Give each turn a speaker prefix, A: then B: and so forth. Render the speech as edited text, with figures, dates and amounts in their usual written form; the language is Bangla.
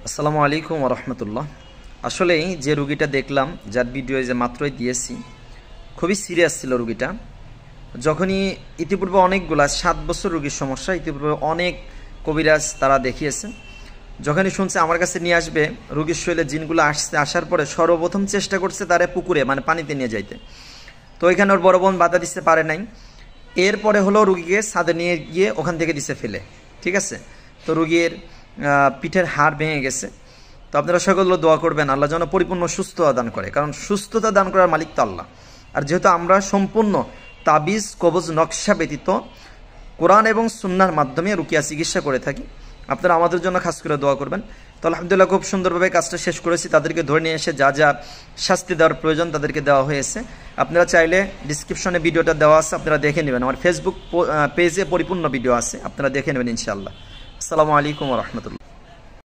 A: আসসালামু আলাইকুম ওয়া রাহমাতুল্লাহ। আসলে যে রোগীটা দেখলাম, যার ভিডিও যে মাত্রই দিয়েছি, খুবই সিরিয়াস ছিল রোগীটা। যখনই ইতিপূর্বে অনেকগুলা 7 বছর রোগীর সমস্যা, ইতিপূর্বে অনেক কবিরাজ তারা দেখিয়েছে। যখনই শুনছে আমার কাছে নিয়ে আসবে, রোগীর শরীরে জিনগুলো আসার পরে সর্বপ্রথম চেষ্টা করছে তারা পুকুরে মানে পানিতে নিয়ে যাইতে। তো ওইখানে ওর বড় বোন বাধা দিতে পারে নাই। এরপরে হলো রুগীকে ছাদে নিয়ে গিয়ে ওখান থেকে দিছে ফেলে, ঠিক আছে। তো রুগীর পিঠের হাড় ভেঙে গেছে। তো আপনারা সকলে দোয়া করবেন আল্লাহ যেন পরিপূর্ণ সুস্থতা দান করে, কারণ সুস্থতা দান করার মালিক তো আল্লাহ। আর যেহেতু আমরা সম্পূর্ণ তাবিজ কবজ নকশা ব্যতীত কোরআন এবং সুন্নাহর মাধ্যমে রুকিয়া চিকিৎসা করে থাকি, আপনারা আমাদের জন্য খাস করে দোয়া করবেন। তো আলহামদুলিল্লাহ খুব সুন্দরভাবে কাজটা শেষ করেছি। তাদেরকে ধরে নিয়ে এসে যা যা শাস্তি দেওয়ার প্রয়োজন তাদেরকে দেওয়া হয়েছে। আপনারা চাইলে ডিসক্রিপশনে ভিডিওটা দেওয়া আছে, আপনারা দেখে নেবেন। আমার ফেসবুক পেজে পরিপূর্ণ ভিডিও আছে, আপনারা দেখে নেবেন ইনশাআল্লাহ। আসসালামু আলাইকুম ওয়া রাহমাতুল্লাহ।